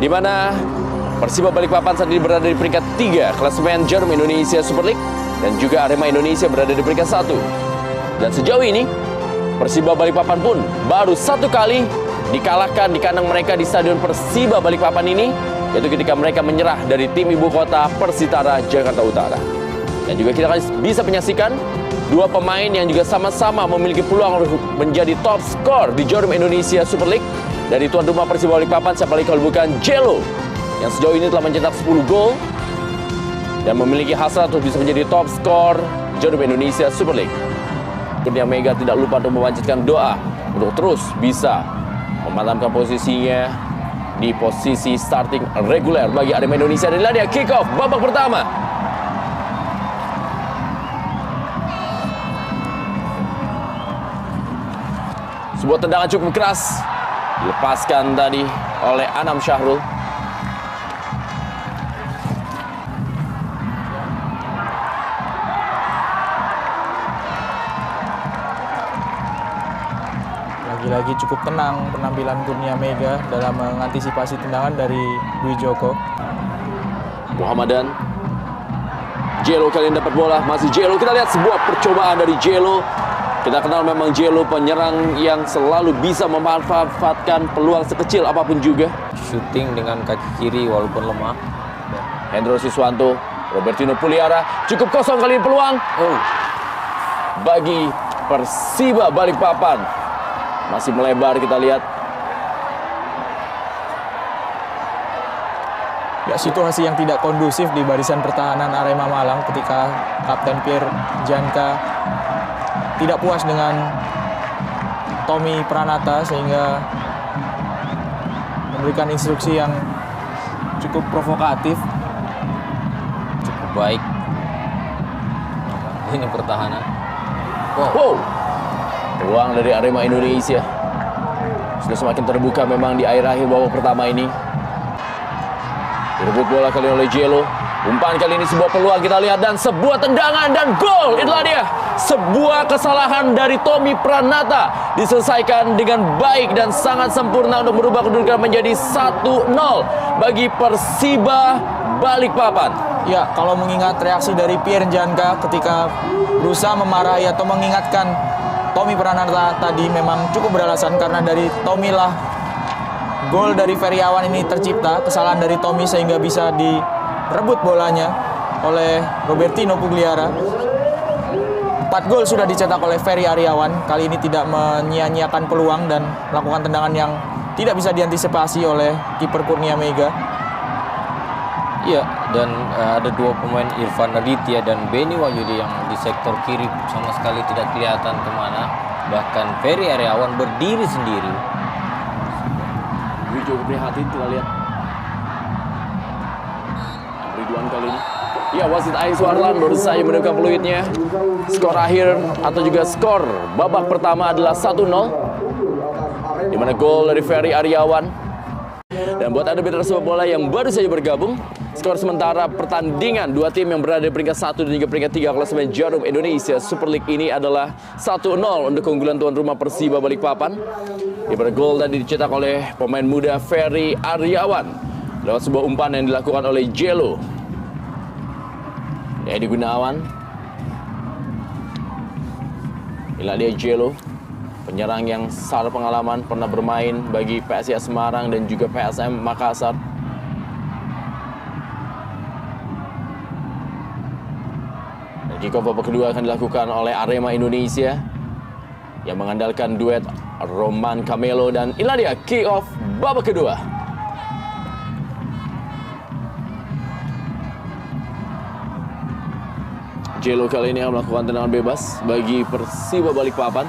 di mana Persiba Balikpapan saat ini berada di peringkat 3 klasemen Jarum Indonesia Super League dan juga Arema Indonesia berada di peringkat 1. Dan sejauh ini Persiba Balikpapan pun baru satu kali dikalahkan di kandang mereka di Stadion Persiba Balikpapan ini, yaitu ketika mereka menyerah dari tim ibu kota Persitara Jakarta Utara. Dan juga kita akan bisa menyaksikan dua pemain yang juga sama-sama memiliki peluang untuk menjadi top skor di Jarum Indonesia Super League. Dari tuan rumah Persiba Balikpapan, siapa lagi kalau bukan Jello, yang sejauh ini telah mencetak 10 gol dan memiliki hasrat untuk bisa menjadi top skor Jarum Indonesia Super League. Kurnia Mega tidak lupa untuk memanjatkan doa untuk terus bisa memantapkan posisinya di posisi starting reguler bagi Arema Indonesia. Dan inilah dia kick off babak pertama. Sebuah tendangan cukup keras dilepaskan tadi oleh Anam Syahrul. Lagi-lagi cukup tenang penampilan Kurnia Mega dalam mengantisipasi tendangan dari Dwi Joko. Muhammadan, Jello kali ini dapat bola, masih Jello. Kita lihat sebuah percobaan dari Jello. Kita kenal memang Jello penyerang yang selalu bisa memanfaatkan peluang sekecil apapun juga. Shooting dengan kaki kiri walaupun lemah. Hendro Siswanto, Robertino Puliara, cukup kosong kali ini peluang. Bagi Persiba Balikpapan. Masih melebar, kita lihat. Ya, situasi yang tidak kondusif di barisan pertahanan Arema Malang ketika Kapten Pierre Janka tidak puas dengan Tommy Pranata sehingga memberikan instruksi yang cukup provokatif. Cukup baik. Ini pertahanan. Wow. Peluang dari Arema Indonesia sudah semakin terbuka memang di akhir-akhir babak pertama ini. Direbut bola kali oleh Jello. Umpan kali ini sebuah peluang, kita lihat, dan sebuah tendangan dan gol. Itulah dia. Sebuah kesalahan dari Tommy Pranata diselesaikan dengan baik dan sangat sempurna untuk merubah kedudukan menjadi 1-0 bagi Persiba Balikpapan. Ya, kalau mengingat reaksi dari Pierre Janka ketika berusaha memarahi atau mengingatkan Tommy Pranata tadi memang cukup beralasan, karena dari Tommy lah gol dari Feriawan ini tercipta. Kesalahan dari Tommy sehingga bisa direbut bolanya oleh Robertino Pugliara. 4 gol sudah dicetak oleh Ferry Aryawan. Kali ini tidak menyia-nyiakan peluang dan melakukan tendangan yang tidak bisa diantisipasi oleh kiper Kurnia Mega. Iya, dan ada dua pemain, Irfan Raditya dan Benny Wahyudi, yang di sektor kiri sama sekali tidak kelihatan kemana. Bahkan Ferry Aryawan berdiri sendiri. Ini cukup prihatin, kita lihat. Ridwan kali ini. Ya, wasit Ais Warlan baru saja menemukan peluitnya. Skor akhir atau juga skor babak pertama adalah 1-0. Di mana gol dari Ferry Aryawan. Dan buat Anda mitra sepak bola yang baru saja bergabung, skor sementara pertandingan dua tim yang berada di peringkat 1 dan juga peringkat 3 klasemen Jarum Indonesia Super League ini adalah 1-0 untuk keunggulan tuan rumah Persiba Balikpapan. Di mana gol tadi dicetak oleh pemain muda Ferry Aryawan lewat sebuah umpan yang dilakukan oleh Jello. Edi Gunawan. Inilah dia Jello, penyerang yang syarat pengalaman, pernah bermain bagi PSIS Semarang dan juga PSM Makassar. Dan kick off babak kedua akan dilakukan oleh Arema Indonesia yang mengandalkan duet Roman Camelo, dan inilah dia kick off babak kedua. Jello kali ini akan melakukan tendangan bebas bagi Persiba Balikpapan.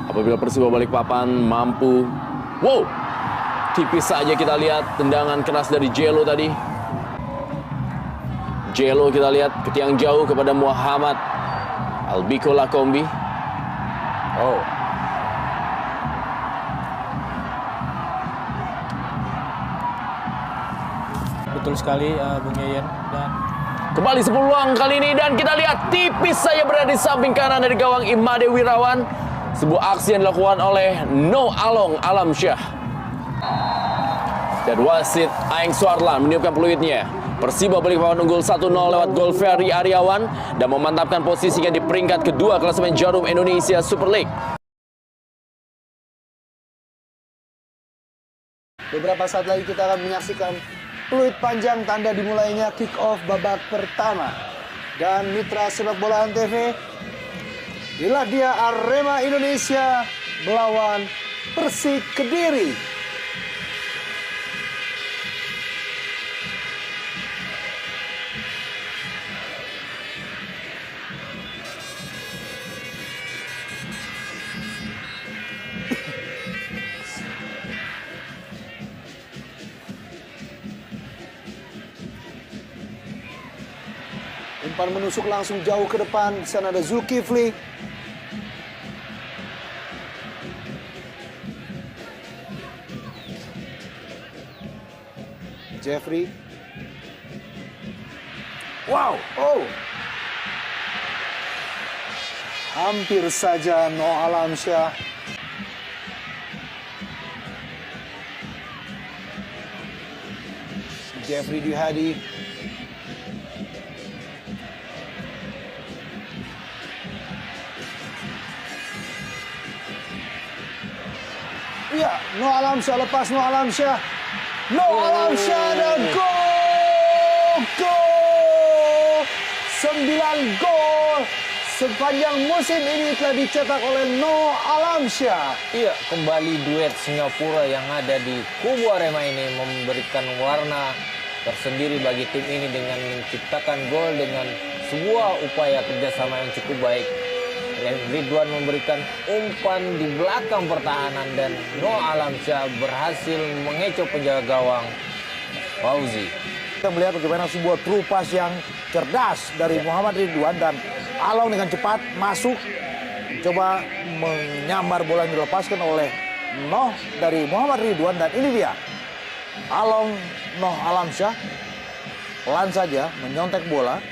Apabila Persiba Balikpapan mampu, wow, tipis saja kita lihat tendangan keras dari Jello tadi. Jello kita lihat ke tiang jauh kepada Muhammad Albiko Lakombi. Betul sekali, Bung Yayan. Dan kembali sepeluang kali ini, dan kita lihat tipis saja berada di samping kanan dari gawang Imade Wirawan. Sebuah aksi yang dilakukan oleh No Along Alamsyah. Dan wasit Aeng Suarlan meniupkan peluitnya. Persiba Balikpapan unggul 1-0 lewat gol Ferry Aryawan dan memantapkan posisinya di peringkat kedua klasemen Jarum Indonesia Super League. Beberapa saat lagi kita akan menyaksikan peluit panjang tanda dimulainya kick off babak pertama. Dan mitra sepak bola Antv, inilah dia Arema Indonesia melawan Persik Kediri. Umpan menusuk langsung jauh ke depan. Di sana ada Zulkifli. Jeffrey. Wow. Oh. Hampir saja Noah Alamsyah. Jeffrey Dihadi. Ya, Noah Alamsyah lepas Noah Alamsyah. Noah Alamsyah dan gol! Gol! 9 gol sepanjang musim ini telah dicetak oleh Noah Alamsyah. Iya, kembali duet Singapura yang ada di kubu Arema ini memberikan warna tersendiri bagi tim ini dengan menciptakan gol dengan sebuah upaya kerjasama yang cukup baik. Ridwan memberikan umpan di belakang pertahanan dan Noah Alamsyah berhasil mengecoh penjaga gawang Fauzi. Kita melihat bagaimana sebuah true pass yang cerdas dari Muhammad Ridwan dan Along dengan cepat masuk coba menyambar bola yang dilepaskan oleh Noh dari Muhammad Ridwan dan ini dia Along Noh Alamsyah pelan saja menyontek bola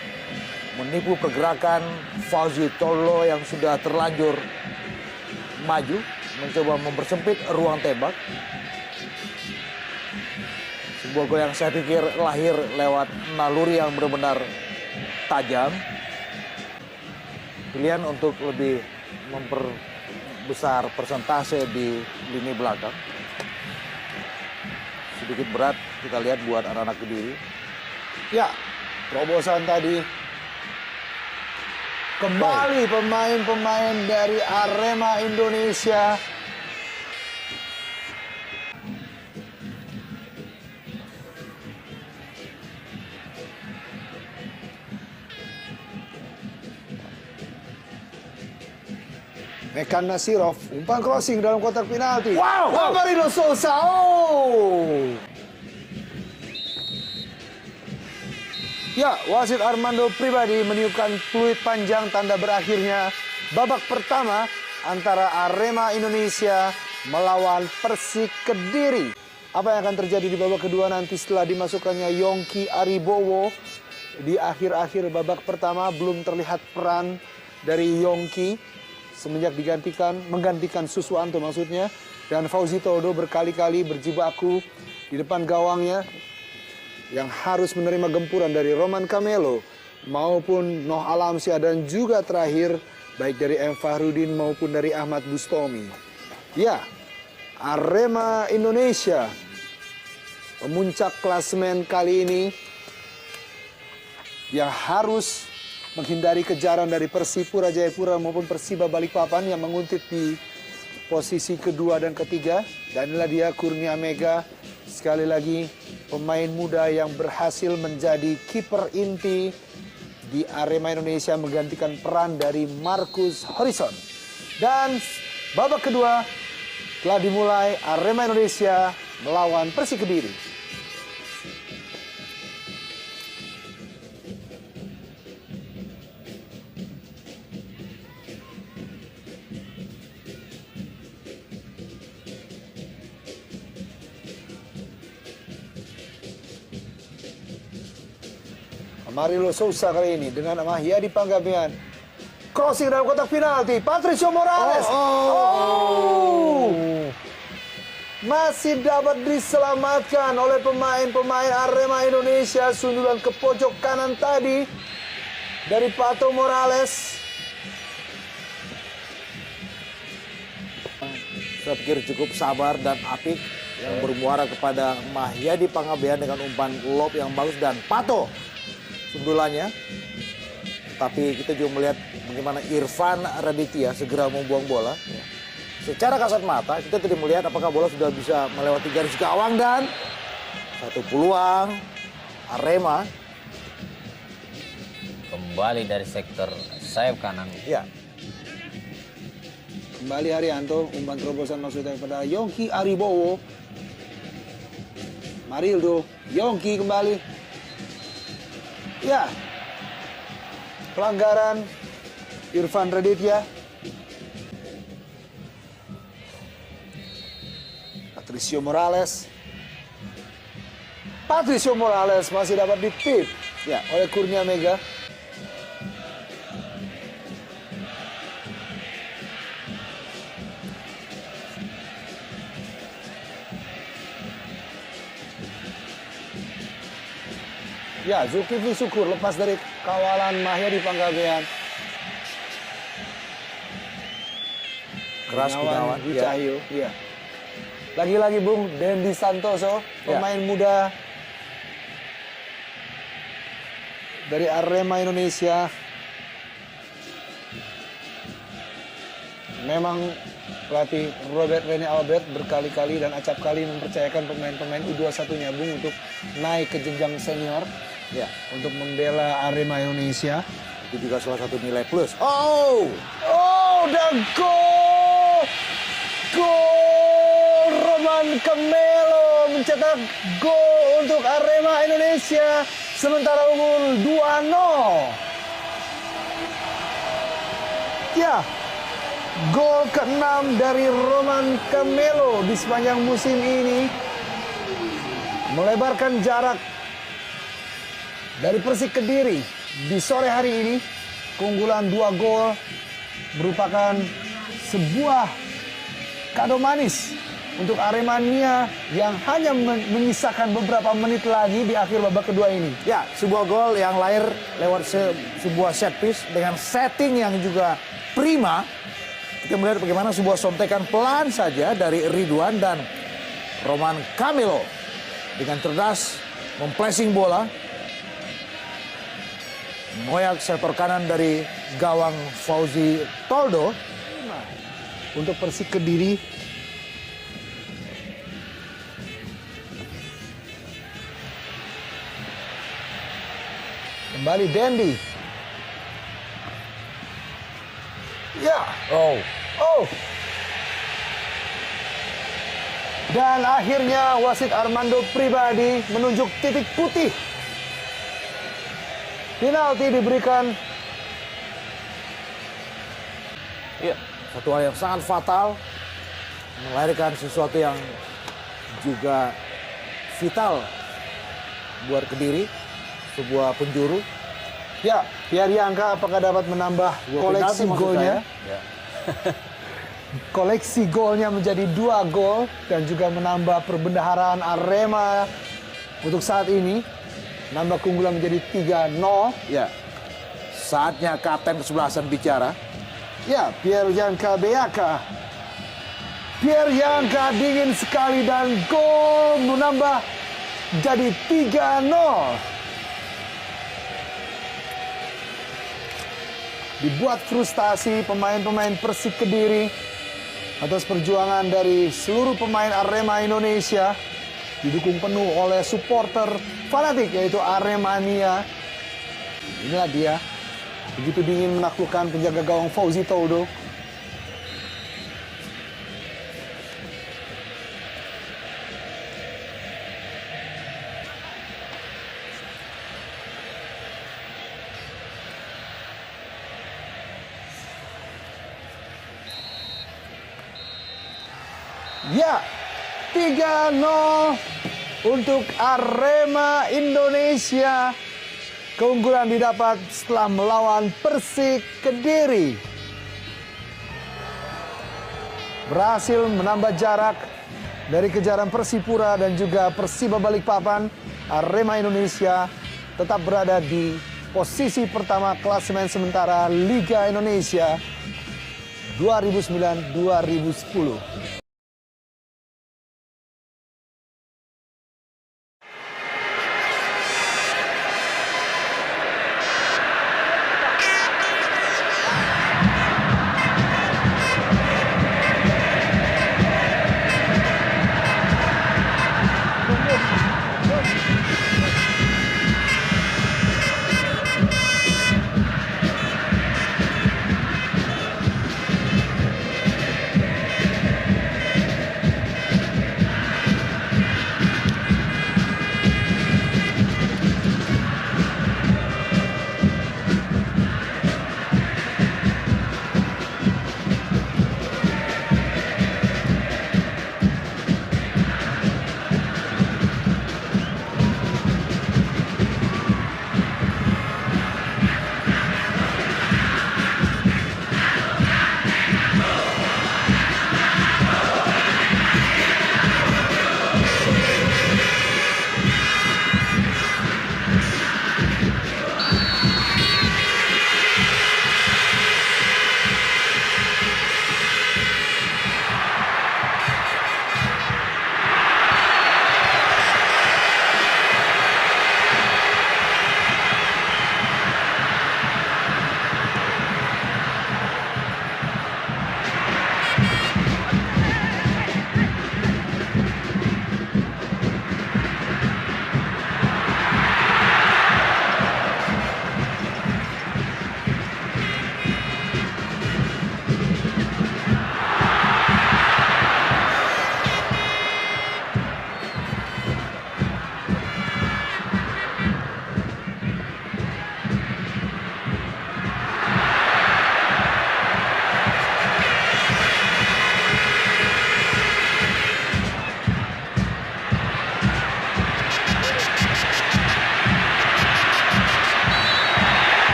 menipu pergerakan Fauzi Tolo yang sudah terlanjur maju, mencoba mempersempit ruang tembak. Sebuah gol yang saya pikir lahir lewat naluri yang benar-benar tajam. Pilihan untuk lebih memperbesar persentase di lini belakang. Sedikit berat kita lihat buat anak-anak Kediri. Ya, terobosan tadi. Kembali pemain-pemain dari Arema Indonesia. Mekan Nasirov, umpan crossing dalam kotak penalti. Wow! Marino Sousa. Oh! Ya, wasit Armando Pribadi meniupkan peluit panjang tanda berakhirnya babak pertama antara Arema Indonesia melawan Persik Kediri. Apa yang akan terjadi di babak kedua nanti setelah dimasukkannya Yongki Aribowo di akhir-akhir babak pertama belum terlihat peran dari Yongki semenjak menggantikan Suswanto maksudnya, dan Fauzi Todo berkali-kali berjibaku di depan gawangnya yang harus menerima gempuran dari Roman Camelo maupun Noh Alamsyah dan juga terakhir baik dari M. Fahrudin maupun dari Ahmad Bustomi. Ya, Arema Indonesia pemuncak klasemen kali ini yang harus menghindari kejaran dari Persipura Jayapura maupun Persiba Balikpapan yang menguntit di posisi kedua dan ketiga. Dan inilah dia Kurnia Mega, sekali lagi pemain muda yang berhasil menjadi kiper inti di Arema Indonesia menggantikan peran dari Marcus Horizon. Dan babak kedua telah dimulai, Arema Indonesia melawan Persik Kediri. Marilo Sousa kali ini dengan Mahyadi Panggabean. Crossing dalam kotak penalti. Patricio Morales. masih dapat diselamatkan oleh pemain-pemain Arema Indonesia. Sundulan ke pojok kanan tadi dari Pato Morales. Saya pikir cukup sabar dan apik yang bermuara kepada Mahyadi Pangabean dengan umpan lob yang bagus dan Pato sundulannya. Tapi kita juga melihat bagaimana Irfan Raditya segera membuang bola. Secara kasat mata kita tidak melihat apakah bola sudah bisa melewati garis gawang dan satu peluang Arema Kembali dari sektor sayap kanan. ya. Kembali Haryanto, umpan terobosan maksudnya kepada Yongki Aribowo. Marildo, Yongki kembali. Ya. Pelanggaran Irfan Raditya. Patricio Morales masih dapat ditip ya oleh Kurnia Mega. Ya, Zulkifli Syukur lepas dari kawalan Mahyadi Pangabean. Keras Gunawan, Dwi ya. Cahyo, iya. Lagi-lagi Bung Dendi Santoso, pemain muda dari Arema Indonesia. Memang pelatih Robert Rene Albert berkali-kali dan acap kali mempercayakan pemain-pemain U21-nya Bung untuk naik ke jenjang senior. Ya, Untuk membela Arema Indonesia. itu juga salah satu nilai plus. Oh, dan gol! Gol! Roman Camelo mencetak gol untuk Arema Indonesia. Sementara unggul 2-0. Ya, gol ke-6 dari Roman Camelo di sepanjang musim ini. Melebarkan jarak dari Persik Kediri di sore hari ini. Keunggulan 2 gol merupakan sebuah kado manis untuk Aremania yang hanya menyisakan beberapa menit lagi di akhir babak kedua ini. Ya, sebuah gol yang lahir lewat sebuah set piece dengan setting yang juga prima. Kita melihat bagaimana sebuah sontekan pelan saja dari Ridwan dan Roman Camelo dengan cerdas memplacing bola. Ngoyak sektor kanan dari gawang Fauzi Toldo. Untuk Persik Kediri, kembali Dendi. Ya. Oh, Dan akhirnya wasit Armando Pribadi menunjuk titik putih. Penalti diberikan. ya, satu hal yang sangat fatal, melahirkan sesuatu yang juga vital buat Kediri, sebuah penjuru. Ya, Pierre Yangka apakah dapat menambah koleksi penalti maksud golnya? saya. Koleksi golnya menjadi 2 gol dan juga menambah perbendaharaan Arema untuk saat ini. Nambah keunggulan menjadi 3-0. Ya, saatnya kapten kesebelasan bicara. Ya, Pierre Yangka Beaka. Pierre Yangka dingin sekali dan gol menambah jadi 3-0. Dibuat frustasi pemain-pemain Persik Kediri atas perjuangan dari seluruh pemain Arema Indonesia. Didukung penuh oleh supporter fanatik yaitu Aremania. Inilah dia, begitu dingin menaklukkan penjaga gawang Fauzi Toldo. Ya, 3-0 untuk Arema Indonesia. Keunggulan didapat setelah melawan Persik Kediri. Berhasil menambah jarak dari kejaran Persipura dan juga Persiba Balikpapan, Arema Indonesia tetap berada di posisi pertama klasemen sementara Liga Indonesia 2009-2010.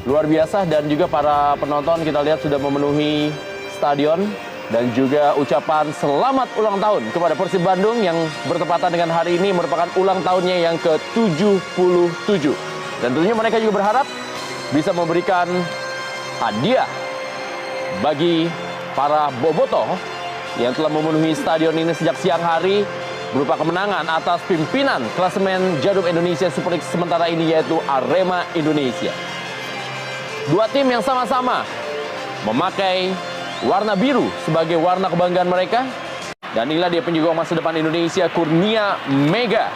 luar biasa dan juga para penonton kita lihat sudah memenuhi stadion dan juga ucapan selamat ulang tahun kepada Persib Bandung yang bertepatan dengan hari ini merupakan ulang tahunnya yang ke-77. Dan tentunya mereka juga berharap bisa memberikan hadiah bagi para bobotoh yang telah memenuhi stadion ini sejak siang hari berupa kemenangan atas pimpinan klasemen Jarum Indonesia Super League sementara ini yaitu Arema Indonesia. Dua tim yang sama-sama memakai warna biru sebagai warna kebanggaan mereka. Dan inilah dia penjaga masa depan Indonesia, Kurnia Mega,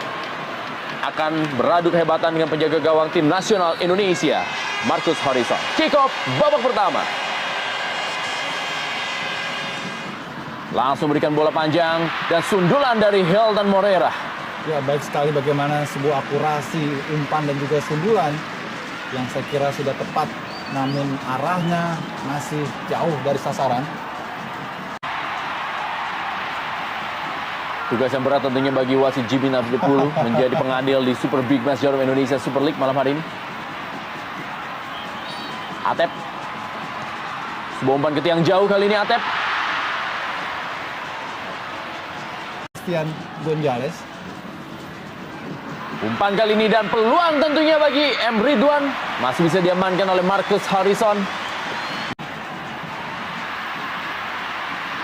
akan beradu kehebatan dengan penjaga gawang tim nasional Indonesia, Marcus Horizon. Kick off babak pertama. Langsung berikan bola panjang dan sundulan dari Hilton Morera. Ya, baik sekali bagaimana sebuah akurasi umpan dan juga sundulan yang saya kira sudah tepat, namun arahnya masih jauh dari sasaran. Tugas yang berat tentunya bagi wasit Jimmy Nafdipulu menjadi pengadil di Super Big Match Jarum Indonesia Super League malam hari ini. Atep. Sebuah umpan ke tiang jauh kali ini Atep. Christian Gonzalez. Umpan kali ini dan peluang tentunya bagi M. Ridwan. Masih bisa diamankan oleh Marcus Harrison.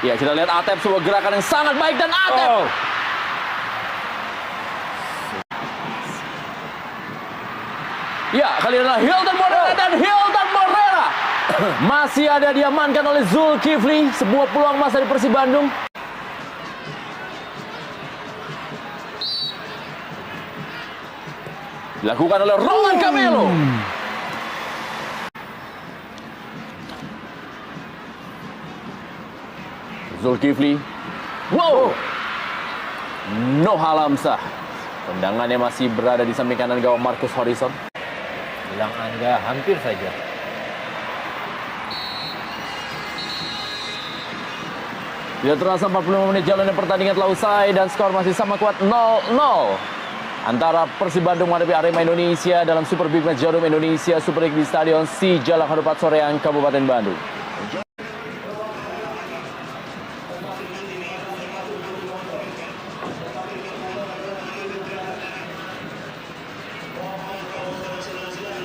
Ya, kita lihat Atep sebuah gerakan yang sangat baik dan Atep. Oh. Ya, kali ini adalah Hilton Morera dan Hilton Morera masih ada diamankan oleh Zulkifli. Sebuah peluang emas dari Persib Bandung. Dilakukan oleh Roman Camelo. Zulkifli. Wow. Noha Lamsah. Tendangannya masih berada di samping kanan gawang Marcus Horizon. Bilang Anda hampir saja. Tidak terasa 45 menit jalannya pertandingan telah usai dan skor masih sama kuat 0-0. Antara Persib Bandung menghadapi Arema Indonesia dalam Super Big Match Jarum Indonesia Super League di Stadion Si Jalak Harupat Soreang, Kabupaten Bandung.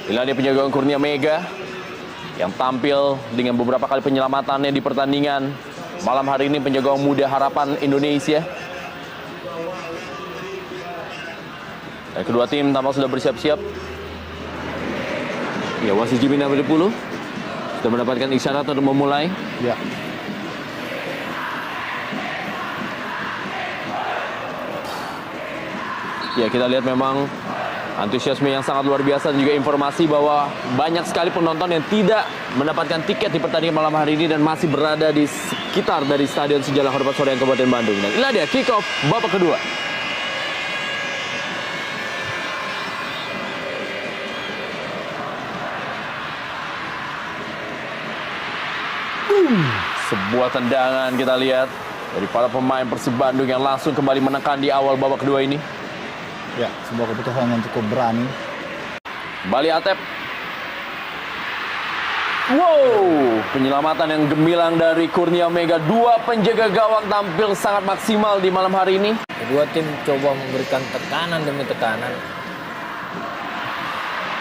Inilah dia penjaga Kurnia Mega yang tampil dengan beberapa kali penyelamatannya di pertandingan malam hari ini, penjaga muda harapan Indonesia. Dan kedua tim tampak sudah bersiap-siap. Ya, wasit Jimmy Nafdipulu sudah mendapatkan isyarat untuk memulai. Ya. Ya, kita lihat memang antusiasme yang sangat luar biasa dan juga informasi bahwa banyak sekali penonton yang tidak mendapatkan tiket di pertandingan malam hari ini dan masih berada di sekitar dari Stadion Si Jalak Harupat Soreang, Kabupaten Bandung. Dan inilah dia kick off babak kedua. Sebuah tendangan kita lihat dari para pemain Persib Bandung yang langsung kembali menekan di awal babak kedua ini. Ya, sebuah keputusan yang cukup berani. Bali Atep. Wow, penyelamatan yang gemilang dari Kurnia Mega. Dua penjaga gawang tampil sangat maksimal di malam hari ini. Kedua tim coba memberikan tekanan demi tekanan.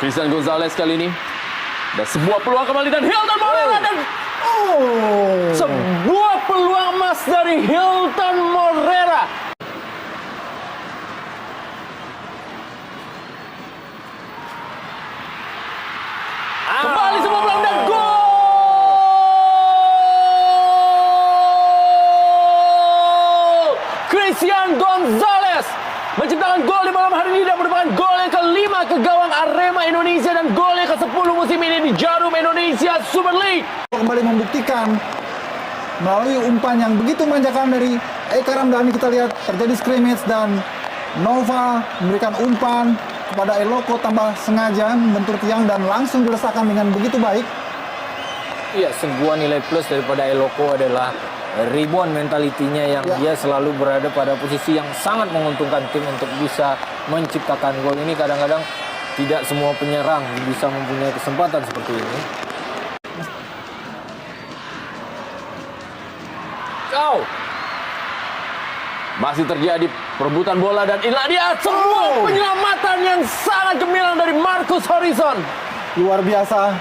Christian Gonzalez kali ini. Dan sebuah peluang kembali dan Hilton Morera dan sebuah peluang emas dari Hilton Morera. Kembali sebuah peluang dan gol! Christian Gonzalez menciptakan gol di malam hari ini dan merupakan gol yang kelima ke gawang Arema Indonesia dan gol yang ke-10 musim ini di Jarum Indonesia Super League. Kembali membuktikan melalui umpan yang begitu memanjakan dari Eka Ramdhani. Kita lihat terjadi scrimmage dan Nova memberikan umpan kepada Eloko tanpa sengaja membentur tiang dan langsung diletakkan dengan begitu baik. Iya, sebuah nilai plus daripada Eloko adalah rebound mentalitinya yang dia selalu berada pada posisi yang sangat menguntungkan tim untuk bisa menciptakan gol. Ini kadang-kadang Tidak semua penyerang bisa mempunyai kesempatan seperti ini. Masih terjadi perebutan bola dan inilah dia sebuah penyelamatan yang sangat gemilang dari Marcus Horizon. Luar biasa.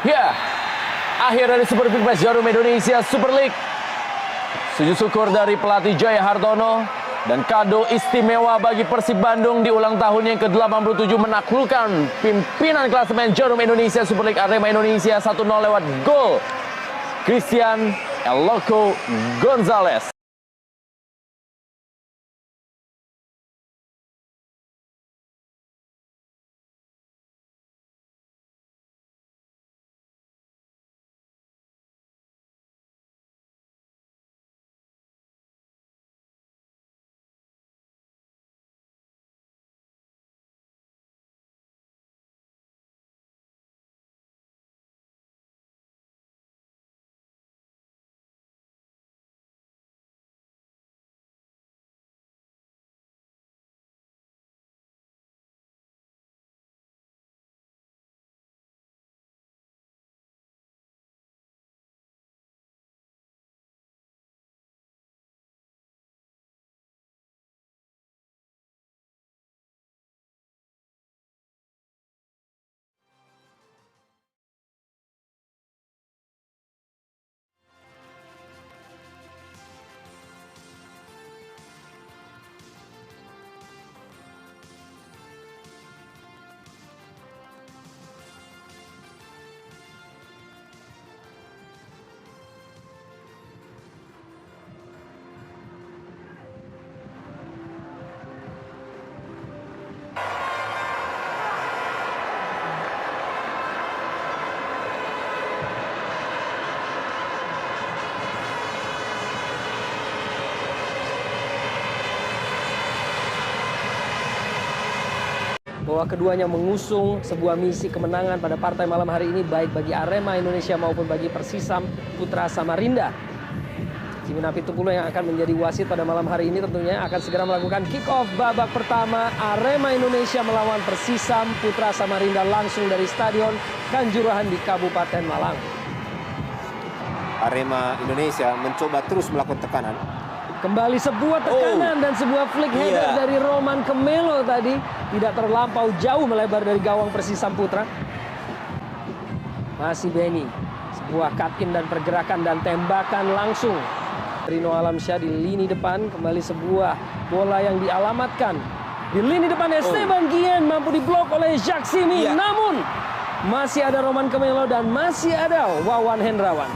Ya, akhir dari Super Big Match Jarum Indonesia Super League. Sujud syukur dari pelatih Jaya Hartono dan kado istimewa bagi Persib Bandung di ulang tahun yang ke-87 menaklukkan pimpinan klasemen Jarum Indonesia Super League Arema Indonesia 1-0 lewat gol Christian El Loco Gonzalez. Bahwa keduanya mengusung sebuah misi kemenangan pada partai malam hari ini baik bagi Arema Indonesia maupun bagi Persisam Putra Samarinda. Ciminap Pitupulu yang akan menjadi wasit pada malam hari ini tentunya akan segera melakukan kick off babak pertama Arema Indonesia melawan Persisam Putra Samarinda langsung dari Stadion Kanjuruhan di Kabupaten Malang. Arema Indonesia mencoba terus melakukan tekanan. Kembali sebuah tekanan dan sebuah flick header dari Roman Kemelo tadi. Tidak terlampau jauh melebar dari gawang Persisam Putra. Masih Beni. Sebuah cut-in dan pergerakan dan tembakan langsung. Rino Alamsyah di lini depan. Kembali sebuah bola yang dialamatkan. Di lini depan Esteban Guillen mampu diblok oleh Jacques Simi. Namun masih ada Roman Kemelo dan masih ada Wawan Hendrawan.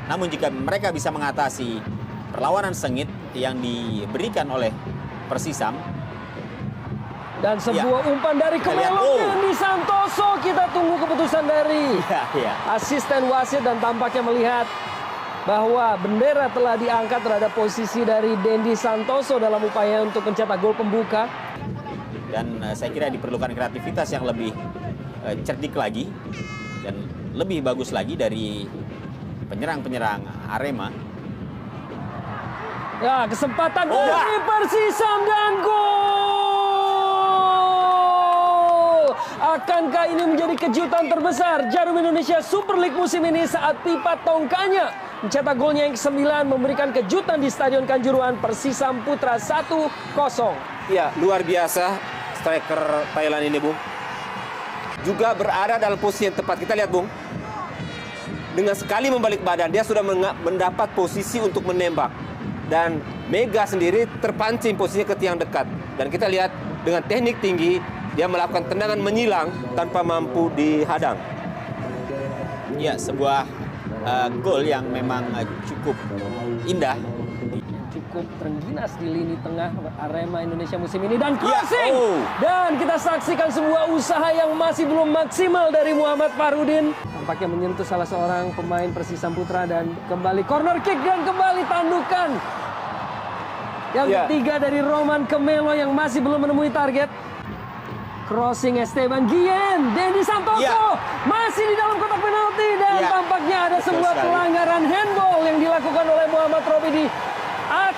Namun jika mereka bisa mengatasi perlawanan sengit yang diberikan oleh Persisam. Dan sebuah umpan dari Kemelo Dendi Santoso. Kita tunggu keputusan dari asisten wasit dan tampaknya melihat bahwa bendera telah diangkat terhadap posisi dari Dendi Santoso dalam upaya untuk mencetak gol pembuka. Dan saya kira diperlukan kreativitas yang lebih cerdik lagi dan lebih bagus lagi dari penyerang-penyerang Arema. Ya, kesempatan dari Persisam dan gol! Akankah ini menjadi kejutan terbesar Jarum Indonesia Super League musim ini saat Pipa Tongkanya mencetak golnya yang ke-9 memberikan kejutan di Stadion Kanjuruhan Persisam Putra 1-0. Ya, luar biasa striker Thailand ini, Bung. Juga berada dalam posisi yang tepat. Kita lihat, Bung. Dengan sekali membalik badan, dia sudah mendapat posisi untuk menembak. Dan Mega sendiri terpancing posisinya ke tiang dekat. Dan kita lihat dengan teknik tinggi, dia melakukan tendangan menyilang tanpa mampu dihadang. Ya, sebuah gol yang memang cukup indah. Cukup terengginas di lini tengah Arema Indonesia musim ini. Dan crossing! Dan kita saksikan sebuah usaha yang masih belum maksimal dari Muhammad Farudin. Tampaknya menyentuh salah seorang pemain Persisam Putra dan kembali corner kick dan kembali tandukan. Yang ketiga dari Roman Kemelo yang masih belum menemui target. Crossing Esteban Guillen, Dendi Santoso masih di dalam kotak penalti dan tampaknya ada sebuah pelanggaran handball yang dilakukan oleh Muhammad Robi di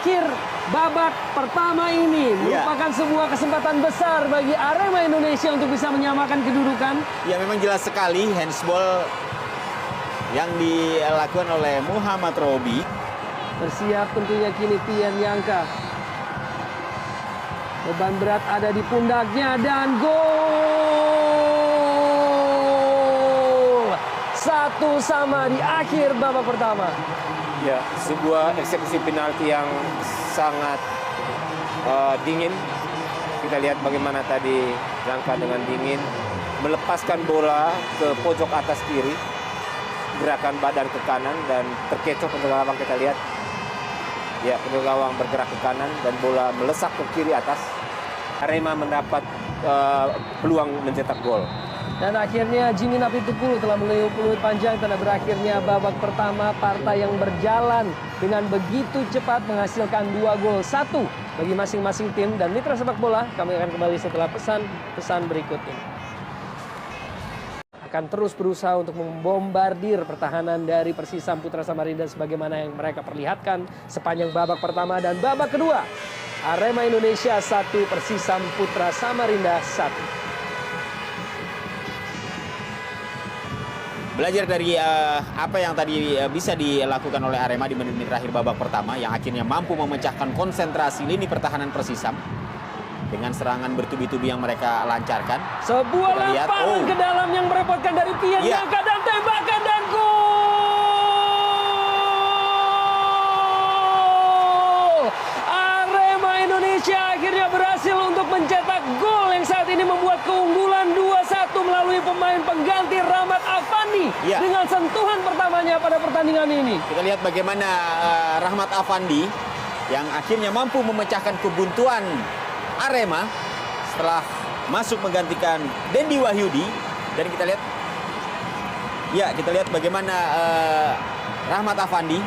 akhir babak pertama ini merupakan sebuah kesempatan besar bagi Arema Indonesia untuk bisa menyamakan kedudukan. Ya memang jelas sekali handsball yang dilakukan oleh Muhammad Robi. Bersiap tentunya kini Pian Yangka. Beban berat ada di pundaknya dan gol. 1-1 di akhir babak pertama. Ya, sebuah eksekusi penalti yang sangat dingin. Kita lihat bagaimana tadi Jangka dengan dingin melepaskan bola ke pojok atas kiri. Gerakan badan ke kanan dan terkecoh penjaga gawang, kita lihat. Ya, penjaga gawang bergerak ke kanan dan bola melesak ke kiri atas. Arema mendapat peluang mencetak gol. Dan akhirnya Jimmy Napitukulu telah meniup peluit panjang tanda berakhirnya babak pertama. Partai yang berjalan dengan begitu cepat menghasilkan 2 gol, 1 bagi masing-masing tim. Dan mitra sepak bola, kami akan kembali setelah pesan-pesan berikut ini. Akan terus berusaha untuk membombardir pertahanan dari Persisam Putra Samarinda sebagaimana yang mereka perlihatkan sepanjang babak pertama dan babak kedua. Arema Indonesia 1, Persisam Putra Samarinda 1. Belajar dari apa yang tadi bisa dilakukan oleh Arema di menit-menit terakhir babak pertama yang akhirnya mampu memecahkan konsentrasi lini pertahanan Persisam dengan serangan bertubi-tubi yang mereka lancarkan. Sebuah lemparan ke dalam yang merepotkan dari Pian Yangka dan tembakan dan gol. Arema Indonesia akhirnya berhasil untuk mencetak gol yang saat ini membuat keunggulan 2-1 melalui pemain pengganti Rahmat Afandi dengan sentuhan pertamanya pada pertandingan ini. Kita lihat bagaimana Rahmat Afandi yang akhirnya mampu memecahkan kebuntuan Arema setelah masuk menggantikan Dendi Wahyudi. Dan kita lihat bagaimana Rahmat Afandi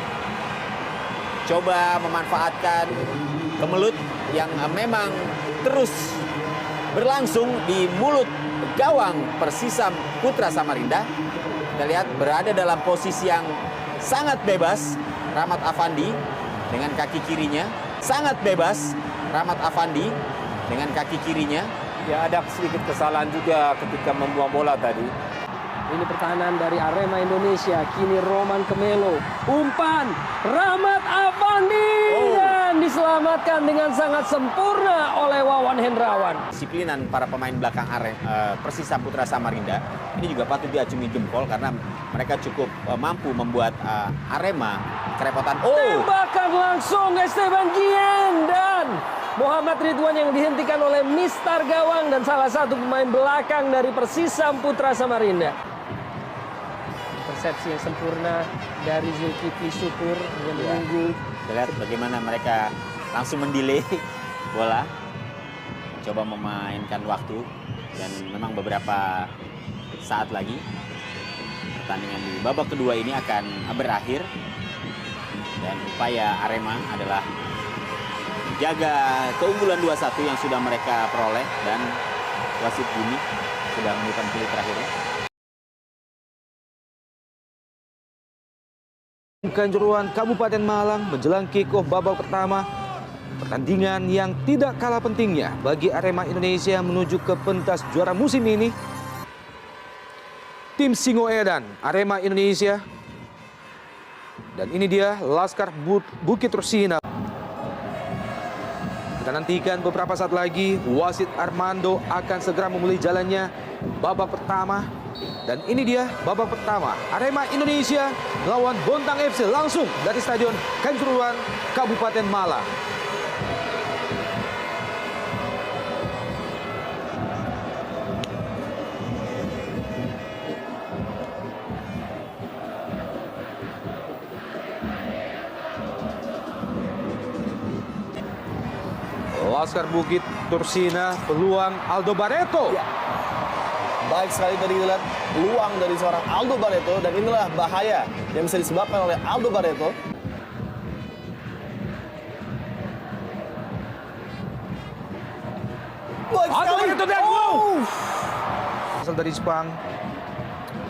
coba memanfaatkan kemelut yang memang terus berlangsung di mulut gawang Persisam Putra Samarinda. Kita lihat berada dalam posisi yang sangat bebas Rahmat Afandi dengan kaki kirinya, sangat bebas Rahmat Afandi dengan kaki kirinya. Ya, ada sedikit kesalahan juga ketika membuang bola tadi. Ini pertahanan dari Arema Indonesia. Kini Roman Kemelo. Umpan Rahmat Afandi. Dan diselamatkan dengan sangat sempurna oleh Wawan Hendrawan. Disiplinan para pemain belakang Persisam Putra Samarinda ini juga patut diacungi jempol karena mereka cukup mampu membuat Arema kerepotan. Tembakan langsung Esteban Gien dan Muhammad Ridwan yang dihentikan oleh Mistar Gawang dan salah satu pemain belakang dari Persisam Putra Samarinda. Persepsi yang sempurna dari Zulkifli Syukur yang menunggu. Kita lihat bagaimana mereka langsung mendelay bola, coba memainkan waktu, dan memang beberapa saat lagi pertandingan di babak kedua ini akan berakhir. Dan upaya Arema adalah jaga keunggulan 2-1 yang sudah mereka peroleh, dan wasit Jimmy sudah meniupkan peluit terakhirnya. Kanjuruhan Kabupaten Malang menjelang kick-off babak pertama. Pertandingan yang tidak kalah pentingnya bagi Arema Indonesia menuju ke pentas juara musim ini. Tim Singoedan Arema Indonesia. Dan ini dia Laskar Bukit Rusina. Kita nantikan beberapa saat lagi wasit Armando akan segera memulai jalannya babak pertama. Dan ini dia babak pertama Arema Indonesia melawan Bontang FC langsung dari Stadion Kanjuruhan Kabupaten Malang. Laskar Bukit Tursina, peluang Aldo Barreto. Ya. Baik sekali tadi kita lihat peluang dari seorang Aldo Barreto, dan inilah bahaya yang bisa disebabkan oleh Aldo Barreto. Aldo Barreto dan asal dari Jepang,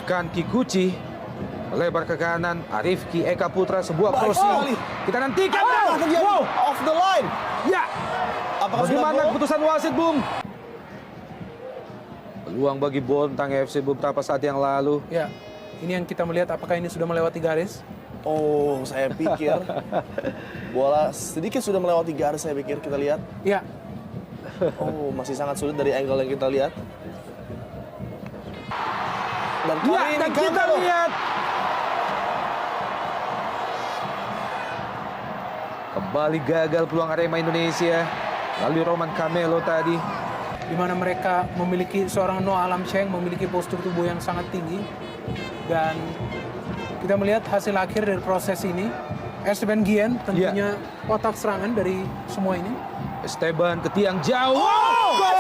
Kan Kikuchi Melebar ke kanan, Arifki Eka Putra, sebuah crossing. Kita nantikan. Apa terjadi? Wow. Off the line. Ya. Apakah sudah Bagaimana gol? keputusan wasit, Bung? Peluang bagi Bontang FC beberapa saat yang lalu. Ya, ini yang kita melihat apakah ini sudah melewati garis. Oh, saya pikir bola sedikit sudah melewati garis, saya pikir. Kita lihat. Ya, Oh, masih sangat sulit dari angle yang kita lihat. Dan kali Ya, ini dan kita Camelo. lihat kembali gagal peluang Arema Indonesia. Lalu Roman Camelo tadi. di mana mereka memiliki seorang Noah Alamsyah yang memiliki postur tubuh yang sangat tinggi. Dan kita melihat hasil akhir dari proses ini. Esteban Guillen tentunya otak serangan dari semua ini. Esteban ke tiang jauh. Gol!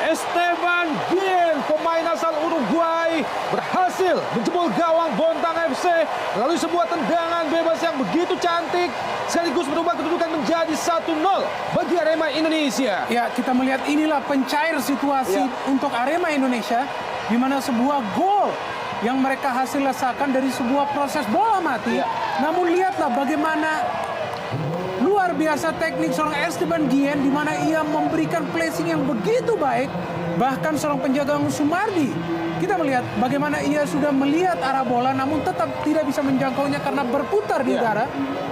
Esteban Guillen, pemain asal Uruguay, berhasil menjebol gawang Bontang FC melalui sebuah tendangan bebas yang begitu cantik, sekaligus merubah kedudukan menjadi 1-0 bagi Arema Indonesia. Ya, kita melihat inilah pencair situasi untuk Arema Indonesia, di mana sebuah gol yang mereka hasil lesakan dari sebuah proses bola mati. Namun lihatlah bagaimana luar biasa teknik seorang Esteban Guillen, di mana ia memberikan placing yang begitu baik. Bahkan seorang penjaga Sumardi, kita melihat bagaimana ia sudah melihat arah bola namun tetap tidak bisa menjangkaunya karena berputar di udara.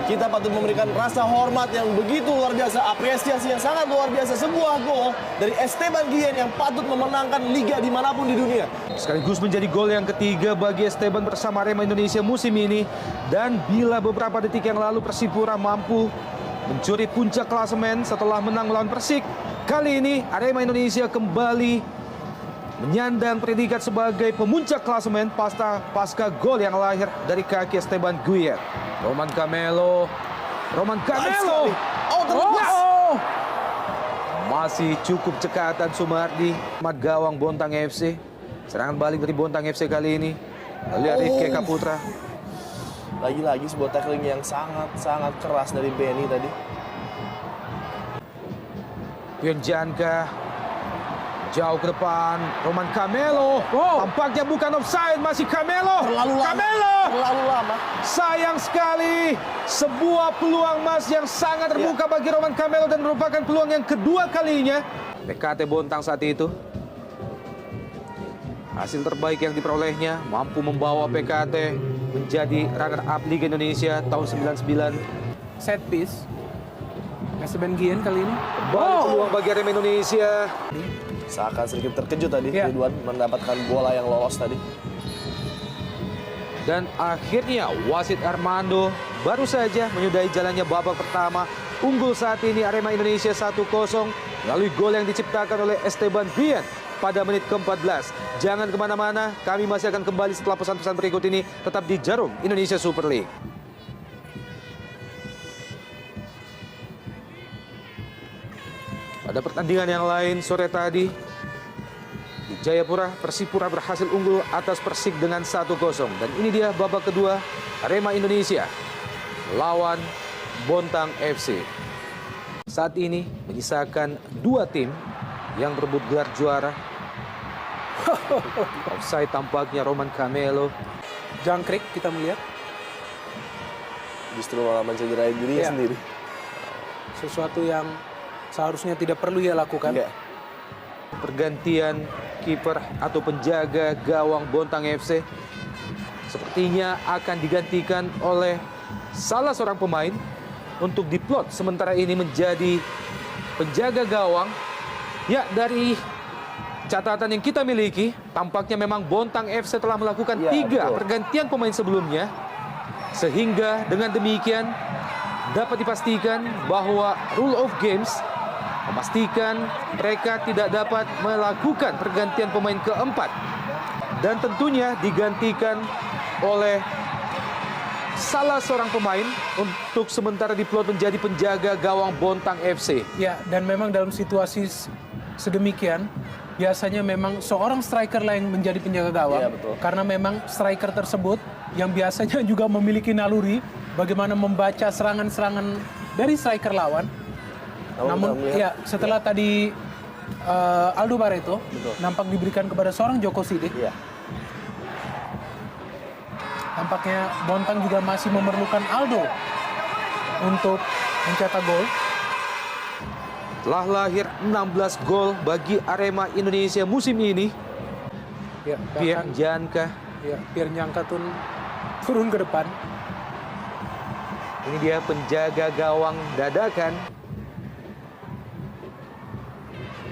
Kita patut memberikan rasa hormat yang begitu luar biasa, apresiasi yang sangat luar biasa. Sebuah gol dari Esteban Guillen yang patut memenangkan liga dimanapun di dunia. Sekaligus menjadi gol yang ketiga bagi Esteban bersama Arema Indonesia musim ini. Dan bila beberapa detik yang lalu Persipura mampu mencuri puncak klasemen setelah menang melawan Persik, kali ini Arema Indonesia kembali menyandang predikat sebagai pemuncak klasemen pasca gol yang lahir dari kaki Esteban Guillen. Roman Camelo. Oh, terlepas. Masih cukup cekatan Sumardi, mat gawang Bontang FC. Serangan balik dari Bontang FC kali ini. Lalu Arifki Eka Putra. Lagi-lagi sebuah tackling yang sangat keras dari Benny tadi. Pion Janka jauh ke depan, Roman Camelo. Tampaknya bukan offside, masih Camelo. Terlalu lama. Camelo. Terlalu lama. Sayang sekali, sebuah peluang emas yang sangat terbuka bagi Roman Camelo dan merupakan peluang yang kedua kalinya. PKT Bontang saat itu. Hasil terbaik yang diperolehnya mampu membawa PKT menjadi runner-up Liga Indonesia tahun 99. Set piece. Esteban Guillen kali ini. Kembali peluang bagi Arema Indonesia. Seakan sedikit terkejut tadi Ya. Ridwan mendapatkan bola yang lolos tadi. Dan akhirnya wasit Armando baru saja menyudahi jalannya babak pertama. Unggul saat ini Arema Indonesia 1-0 melalui gol yang diciptakan oleh Esteban Guillen pada menit ke-14. Jangan kemana-mana, kami masih akan kembali setelah pesan-pesan berikut ini. Tetap di Jarum Indonesia Super League. Pada pertandingan yang lain sore tadi, di Jayapura, Persipura berhasil unggul atas Persik dengan 1-0. Dan ini dia babak kedua Arema Indonesia lawan Bontang FC. Saat ini menyisakan dua tim yang berebut gelar juara. Offside tampaknya Roman Camelo. Jangkrik kita melihat. Justru malah mencederai dirinya sendiri. Sesuatu yang seharusnya tidak perlu ia lakukan. Pergantian kiper atau penjaga gawang Bontang FC sepertinya akan digantikan oleh salah seorang pemain untuk diplot sementara ini menjadi penjaga gawang. Ya, dari catatan yang kita miliki tampaknya memang Bontang FC telah melakukan 3 pergantian pemain sebelumnya, sehingga dengan demikian dapat dipastikan bahwa rule of games memastikan mereka tidak dapat melakukan pergantian pemain keempat. Dan tentunya digantikan oleh salah seorang pemain untuk sementara diplot menjadi penjaga gawang Bontang FC. Ya, dan memang dalam situasi sedemikian, biasanya memang seorang striker lah yang menjadi penjaga gawang. Iya, betul. Karena memang striker tersebut yang biasanya juga memiliki naluri bagaimana membaca serangan-serangan dari striker lawan. Namun ya setelah tadi Aldo Barreto nampak diberikan kepada seorang Djoko Sidik. Iya. Tampaknya Bontang juga masih memerlukan Aldo untuk mencetak gol. Telah lahir 16 gol bagi Arema Indonesia musim ini. Ya, Pierre Njanka. Ya, Pierre Njanka turun ke depan. Ini dia penjaga gawang dadakan.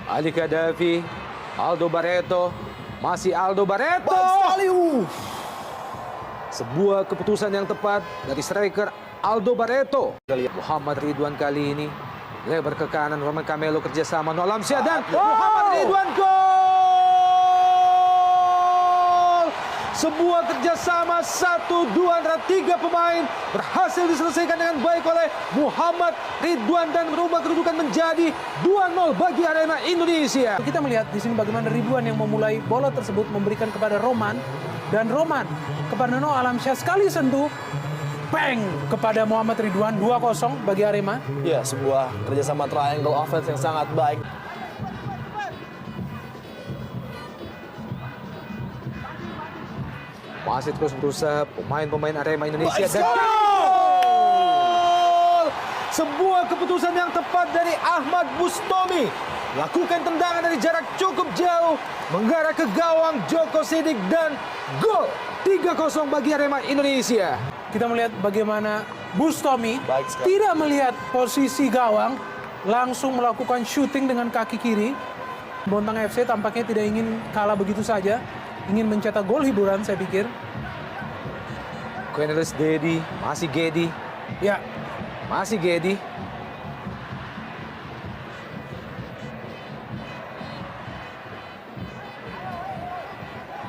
Ali Kadafi, Aldo Barreto, masih Aldo Barreto. Sebuah keputusan yang tepat dari striker Aldo Barreto. Muhammad Ridwan kali ini lebar ke kanan, Roman Camelo kerjasama Noah Alamsyah dan Muhammad Ridwan gol. Sebuah kerjasama 1-2 antara 3 pemain berhasil diselesaikan dengan baik oleh Muhammad Ridwan dan merubah kedudukan menjadi 2-0 bagi Arema Indonesia. Kita melihat di sini bagaimana Ridwan yang memulai bola tersebut memberikan kepada Roman, dan Roman kepada Noah Alamsyah, sekali sentuh, bang kepada Muhammad Ridwan, 2-0 bagi Arema. Ya, sebuah kerjasama triangle offense yang sangat baik. Masih terus berusaha pemain-pemain Arema Indonesia dan gol! Sebuah keputusan yang tepat dari Ahmad Bustomi. Lakukan tendangan dari jarak cukup jauh, mengarah ke gawang Djoko Sidik dan gol. 3-0 bagi Arema Indonesia. Kita melihat bagaimana Bustomi tidak melihat posisi gawang, langsung melakukan shooting dengan kaki kiri. Bontang FC tampaknya tidak ingin kalah begitu saja, ingin mencetak gol hiburan, saya pikir. Cornelis Dedi, masih Gedi. Ya, masih Gedi.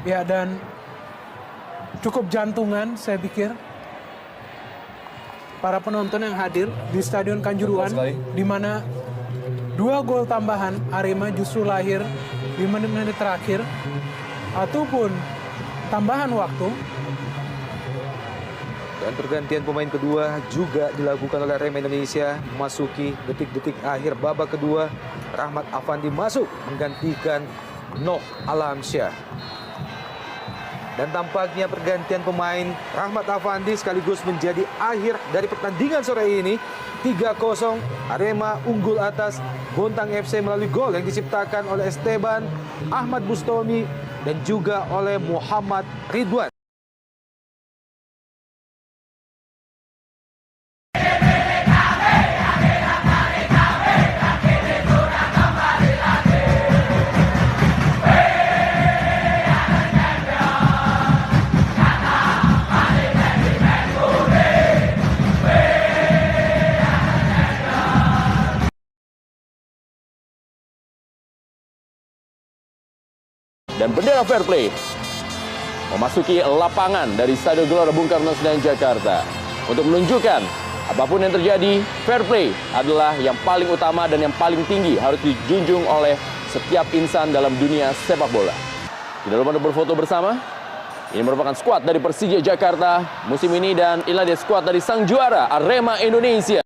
Ya, dan cukup jantungan, saya pikir, para penonton yang hadir di Stadion Kanjuruhan, di mana 2 gol tambahan Arema justru lahir di menit-menit terakhir ataupun tambahan waktu. Dan pergantian pemain kedua juga dilakukan oleh Arema Indonesia. Memasuki detik-detik akhir babak kedua, Rahmat Afandi masuk menggantikan Noah Alamsyah. Dan tampaknya pergantian pemain Rahmat Afandi sekaligus menjadi akhir dari pertandingan sore ini. 3-0, Arema unggul atas Bontang FC melalui gol yang diciptakan oleh Esteban, Ahmad Bustomi, dan juga oleh Muhammad Ridwan. Dan bendera fair play memasuki lapangan dari Stadion Gelora Bung Karno Senayan, Jakarta, untuk menunjukkan apapun yang terjadi, fair play adalah yang paling utama dan yang paling tinggi harus dijunjung oleh setiap insan dalam dunia sepak bola. Tidak lupa untuk berfoto bersama. Ini merupakan skuad dari Persija Jakarta musim ini, dan inilah dia skuad dari sang juara Arema Indonesia.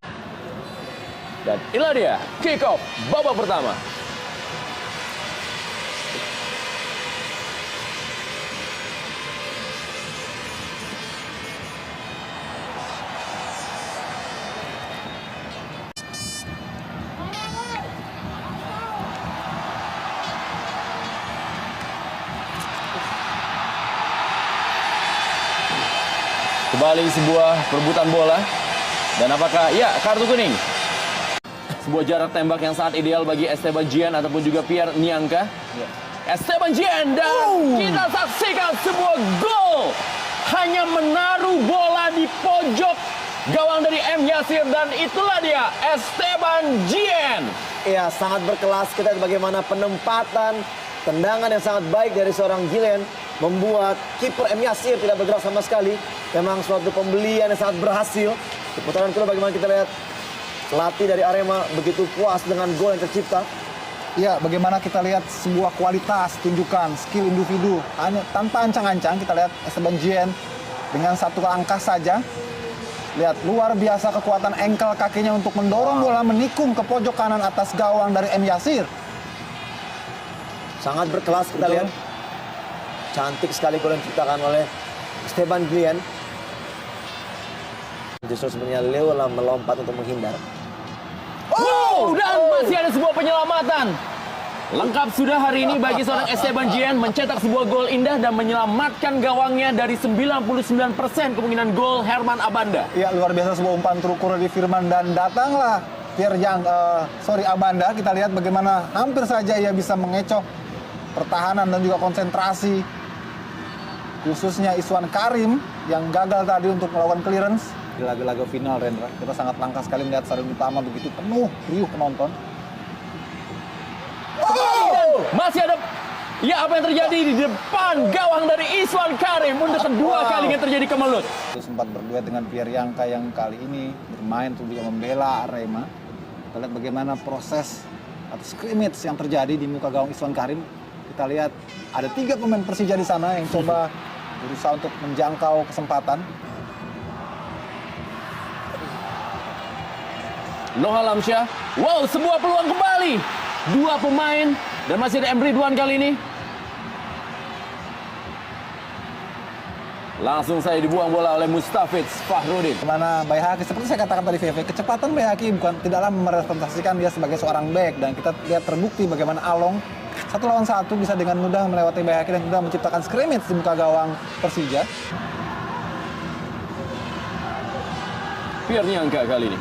Dan inilah dia kick off babak pertama. Kembali sebuah perebutan bola. Dan apakah, ya, kartu kuning. Sebuah jarak tembak yang sangat ideal bagi Esteban Gian ataupun juga Pierre Njanka. Esteban Gian, dan kita saksikan sebuah gol. Hanya menaruh bola di pojok gawang dari M. Yasir, dan itulah dia Esteban Gian. Ya, sangat berkelas. Kita lihat bagaimana penempatan tendangan yang sangat baik dari seorang Gillen membuat kiper M. Yasir tidak bergerak sama sekali. Memang suatu pembelian yang sangat berhasil. Di putaran kedua bagaimana kita lihat pelatih dari Arema begitu puas dengan gol yang tercipta. Ya, bagaimana kita lihat sebuah kualitas, tunjukkan, skill individu. Tanpa ancang-ancang kita lihat Esteban Gian dengan satu langkah saja. Lihat, luar biasa kekuatan engkel kakinya untuk mendorong bola menikung ke pojok kanan atas gawang dari M. Yasir. Sangat berkelas kita lihat. Cantik sekali gol yang diciptakan oleh Esteban Guillen. Justru sebenarnya Leo lah melompat untuk menghindar. Wow, dan masih ada sebuah penyelamatan. Lengkap sudah hari ini bagi seorang Esteban Guillen mencetak sebuah gol indah dan menyelamatkan gawangnya dari 99% kemungkinan gol Herman Abanda. Ya, luar biasa sebuah umpan terukur dari Firman dan datanglah Abanda. Kita lihat bagaimana hampir saja ia bisa mengecoh pertahanan dan juga konsentrasi. Khususnya Iswan Karim yang gagal tadi untuk melakukan clearance. Di laga-laga final, Rendra, kita sangat langka sekali melihat stadion utama begitu penuh, riuh penonton. Masih ada, ya apa yang terjadi di depan gawang dari Iswan Karim untuk kedua kalinya terjadi kemelut. Itu sempat berduet dengan Pierre Yangka yang kali ini bermain untuk juga membela Arema. Kita lihat bagaimana proses atau scrimmage yang terjadi di muka gawang Iswan Karim. Kita lihat ada 3 pemain Persija di sana yang coba berusaha untuk menjangkau kesempatan. Noah Lamsyah, wow, sebuah peluang kembali. 2 pemain dan masih ada Emre Ridwan kali ini. Langsung saya dibuang bola oleh Mustafiz Fahrudin. Kemana Bayhaki, seperti saya katakan tadi VV, kecepatan Bayhaki tidaklah merepresentasikan dia sebagai seorang back. Dan kita lihat terbukti bagaimana Along 1 lawan 1 bisa dengan mudah melewati Bayhaki dan mudah menciptakan scrimmage di muka gawang Persija. Pierre Niangka kali ini.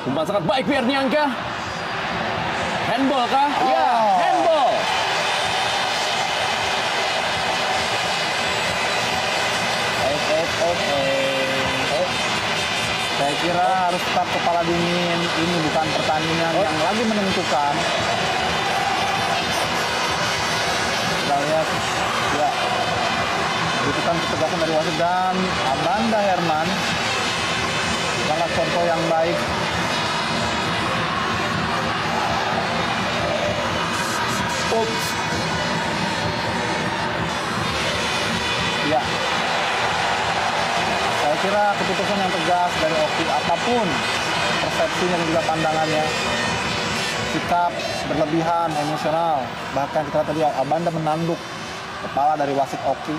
Umpan sangat baik Pierre Niangka. Handball kah? Ya, handball. Saya kira harus tetap kepala dingin. Ini bukan pertandingan yang lagi menentukan. Kita lihat, ya, butuhkan ketegasan dari wasit dan Abanda Herman. Salah contoh yang baik. Ups. Ya. Saya kira keputusan yang tegas dari Oki, apapun persepsinya dan juga pandangannya, sikap berlebihan, emosional, bahkan kita tadi Abanda menanduk kepala dari wasit Oki,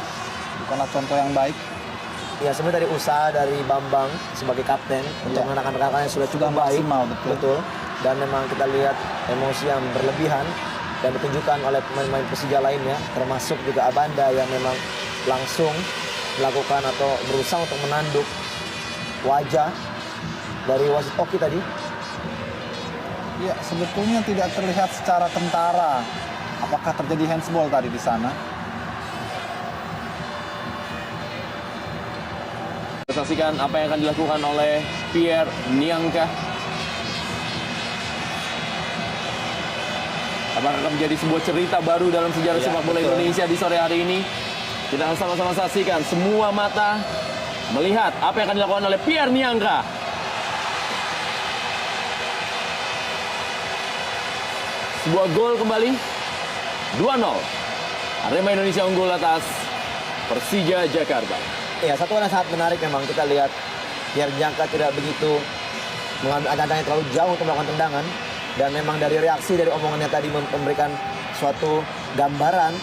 bukanlah contoh yang baik. Ya, sebenarnya dari usaha dari Bambang sebagai kapten untuk menekan rekan-rekannya sudah cukup baik. Maksimal, betul. Dan memang kita lihat emosi yang berlebihan dan ditunjukkan oleh pemain-pemain Persija lainnya, termasuk juga Abanda yang memang langsung melakukan atau berusaha untuk menanduk wajah dari wasit Oki tadi. Ya, sebetulnya tidak terlihat secara kentara apakah terjadi handsball tadi di sana. Kita saksikan apa yang akan dilakukan oleh Pierre Niangka. Apakah akan menjadi sebuah cerita baru dalam sejarah sepak bola Indonesia di sore hari ini? Kita akan sama-sama saksikan, semua mata melihat apa yang akan dilakukan oleh Pierre Niangka. Sebuah gol kembali, 2-0. Arema Indonesia unggul atas Persija Jakarta. Ya, satu hal yang sangat menarik memang kita lihat Pierre Niangka tidak begitu mengambil tendangan terlalu jauh untuk melakukan tendangan. Dan memang dari reaksi dari omongannya tadi memberikan suatu gambaran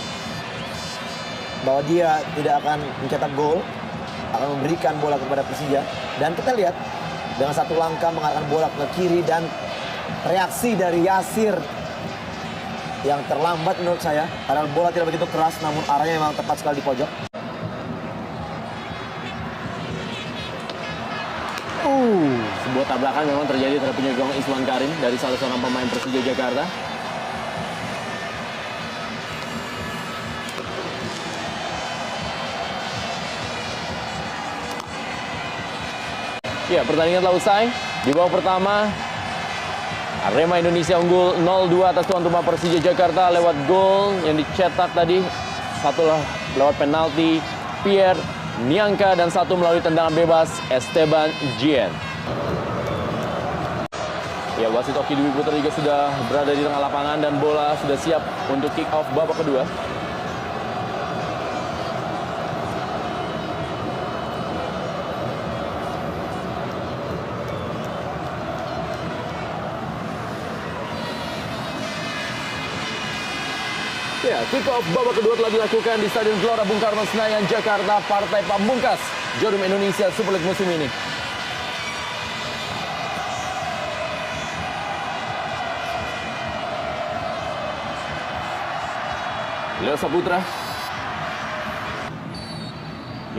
bahwa dia tidak akan mencetak gol, akan memberikan bola kepada Persija. Dan kita lihat dengan satu langkah mengarahkan bola ke kiri dan reaksi dari Yasir yang terlambat menurut saya. Karena bola tidak begitu keras namun arahnya memang tepat sekali di pojok. Sebuah tabrakan memang terjadi terhadap penyerang Iswan Karim dari salah seorang pemain Persija Jakarta. Ya, pertandingan telah usai. Di babak pertama, Arema Indonesia unggul 0-2 atas tuan rumah Persija Jakarta lewat gol yang dicetak tadi. Satu lewat penalti Pierre Niangka dan satu melalui tendangan bebas Esteban Guillen. Ya, wasit Oki Dwi Putra juga sudah berada di tengah lapangan dan bola sudah siap untuk kick off babak kedua. Ya, kick off babak kedua telah dilakukan di Stadion Gelora Bung Karno Senayan, Jakarta, partai pamungkas Jarum Indonesia Super League musim ini. Leo Saputra.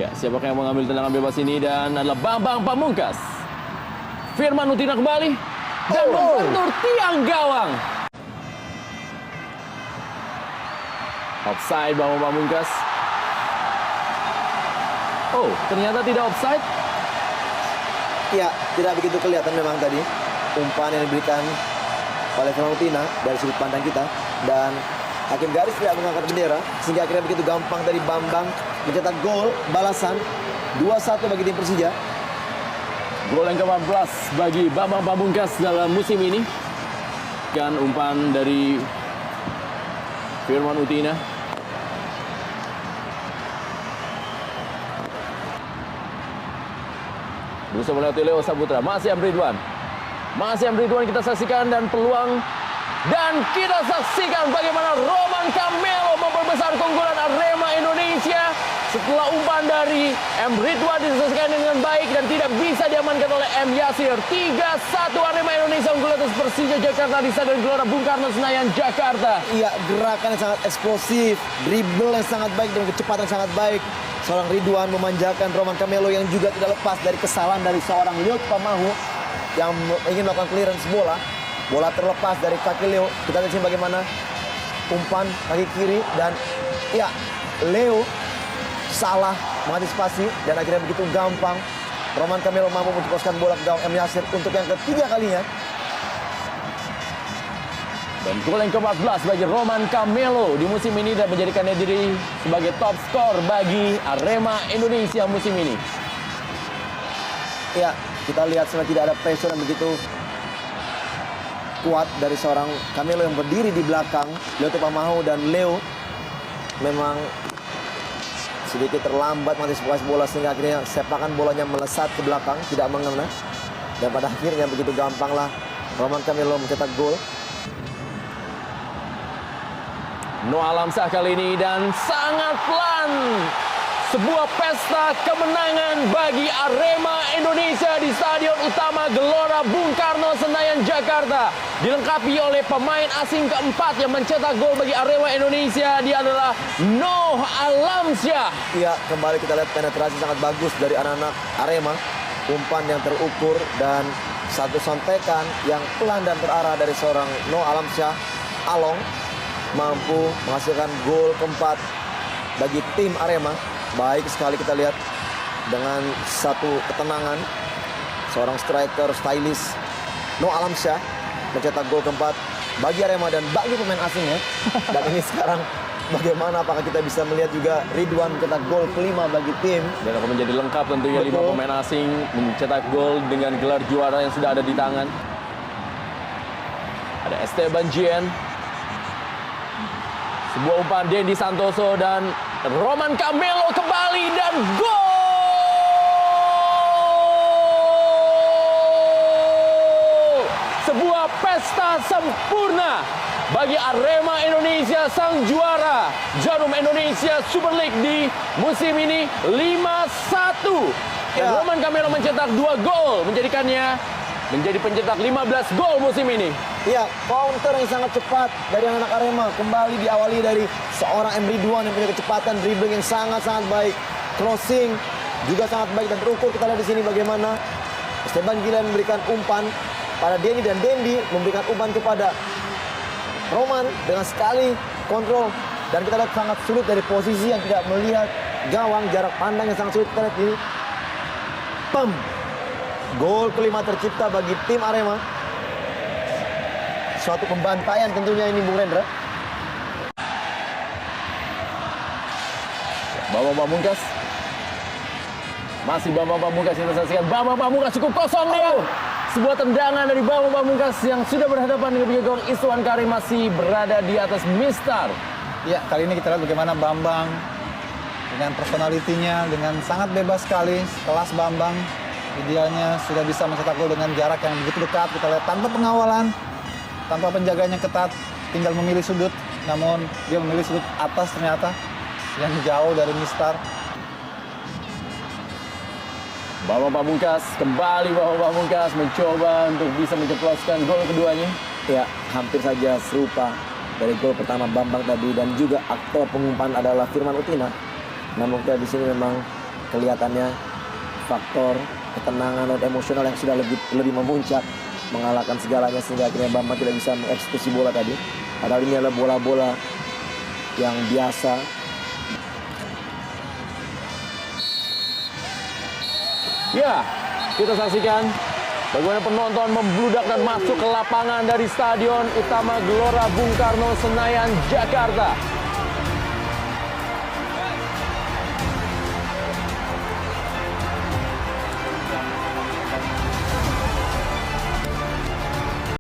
Ya, siapakah yang mengambil tendangan bebas ini, dan adalah Bambang Pamungkas. Firman Utina kembali dan membentur tiang gawang. Offside Bambang Pamungkas. Oh, ternyata tidak offside. Ya, tidak begitu kelihatan memang tadi umpan yang diberikan oleh Firman Utina dari sudut pandang kita, dan hakim garis tidak mengangkat bendera, sehingga akhirnya begitu gampang dari Bambang mencetak gol balasan 2-1 bagi tim Persija. Gol yang ke-14 bagi Bambang Pamungkas dalam musim ini. Kan umpan dari Firman Utina. Berusaha melewati Leo Saputra. Masih Amridwan. Masih Amridwan kita saksikan, dan peluang. Dan kita saksikan bagaimana Roman Camelo memperbesar keunggulan Arema Indonesia setelah umpan dari M. Ridwan diselesaikan dengan baik dan tidak bisa diamankan oleh M. Yasir. 3-1 Arema Indonesia unggul atas Persija Jakarta di Stadion Gelora Bung Karno Senayan, Jakarta. Iya, gerakan yang sangat eksplosif, dribble yang sangat baik dengan kecepatan yang sangat baik. Seorang Ridwan memanjakan Roman Camelo yang juga tidak lepas dari kesalahan dari seorang Leo Pamahu yang ingin melakukan clearance bola. Bola terlepas dari kaki Leo. Kita lihat sini bagaimana umpan kaki kiri, dan ya, Leo salah mengantisipasi, dan akhirnya begitu gampang Roman Camelo mampu menceposkan bola ke gawang M. Yasir untuk yang ketiga kalinya. Dan gol yang ke-14 bagi Roman Camelo di musim ini dan menjadikannya diri sebagai top skor bagi Arema Indonesia musim ini. Ya, kita lihat sebenarnya tidak ada pressure yang begitu kuat dari seorang Camelo yang berdiri di belakang Leo Pamahu, dan Leo memang sedikit terlambat mengantisipasi bola sehingga akhirnya sepakan bolanya melesat ke belakang, tidak mengena. Dan pada akhirnya begitu gampanglah Roman Camelo mencetak gol. Noah Alamsyah kali ini, dan sangat pelan. Sebuah pesta kemenangan bagi Arema Indonesia di Stadion Utama Gelora Bung Karno Senayan, Jakarta. Dilengkapi oleh pemain asing keempat yang mencetak gol bagi Arema Indonesia. Dia adalah Noah Alamsyah. Iya, kembali kita lihat penetrasi sangat bagus dari anak-anak Arema. Umpan yang terukur dan satu sontekan yang pelan dan terarah dari seorang Noah Alamsyah Along mampu menghasilkan gol keempat bagi tim Arema. Baik sekali kita lihat dengan satu ketenangan seorang striker stylish Noah Alamsyah mencetak gol keempat bagi Arema dan bagi pemain asingnya. Dan ini sekarang bagaimana, apakah kita bisa melihat juga Ridwan mencetak gol kelima bagi tim. Dan akan menjadi lengkap tentunya 5 pemain asing mencetak gol dengan gelar juara yang sudah ada di tangan. Ada Esteban Jien. Sebuah umpan Dendi Santoso, dan Roman Camelo kembali, dan gol! Sebuah pesta sempurna bagi Arema Indonesia, sang juara Jarum Indonesia Super League di musim ini 5-1. Dan Roman Camelo mencetak 2 gol, menjadikannya menjadi pencetak 15 gol musim ini. Ya, counter yang sangat cepat dari anak Arema. Kembali diawali dari seorang M. Ridwan yang punya kecepatan dribbling yang sangat-sangat baik. Crossing juga sangat baik dan terukur. Kita lihat di sini bagaimana Esteban Gilan memberikan umpan pada Dendi, dan Dendi memberikan umpan kepada Roman dengan sekali kontrol. Dan kita lihat sangat sulit dari posisi yang tidak melihat gawang, jarak pandang yang sangat sulit. Kita lihat ini. Pam. Gol kelima tercipta bagi tim Arema. Suatu pembantaian tentunya ini, Bung Rendra. Bambang Pamungkas. Masih Bambang Pamungkas yang kita saksikan. Bambang Pamungkas cukup kosong dia. Sebuah tendangan dari Bambang Pamungkas yang sudah berhadapan dengan gawang Iswan Karim, masih berada di atas mistar. Ya, kali ini kita lihat bagaimana Bambang dengan personalitinya, dengan sangat bebas sekali. Kelas Bambang, idealnya sudah bisa mencetak gol dengan jarak yang begitu dekat. Kita lihat tanpa pengawalan, tanpa penjagaannya ketat, tinggal memilih sudut namun dia memilih sudut atas ternyata yang jauh dari Mistar. Bambang Pamungkas, kembali Bambang Pamungkas mencoba untuk bisa menceploskan gol keduanya. Ya, hampir saja serupa dari gol pertama Bambang tadi, dan juga aktor pengumpan adalah Firman Utina. Namun di sini memang kelihatannya faktor ketenangan dan emosional yang sudah lebih memuncak mengalahkan segalanya, sehingga akhirnya Bambang tidak bisa mengeksekusi bola tadi. Padahal ini adalah bola-bola yang biasa. Ya, kita saksikan bagaimana penonton membludak dan masuk ke lapangan dari Stadion Utama Gelora Bung Karno, Senayan, Jakarta.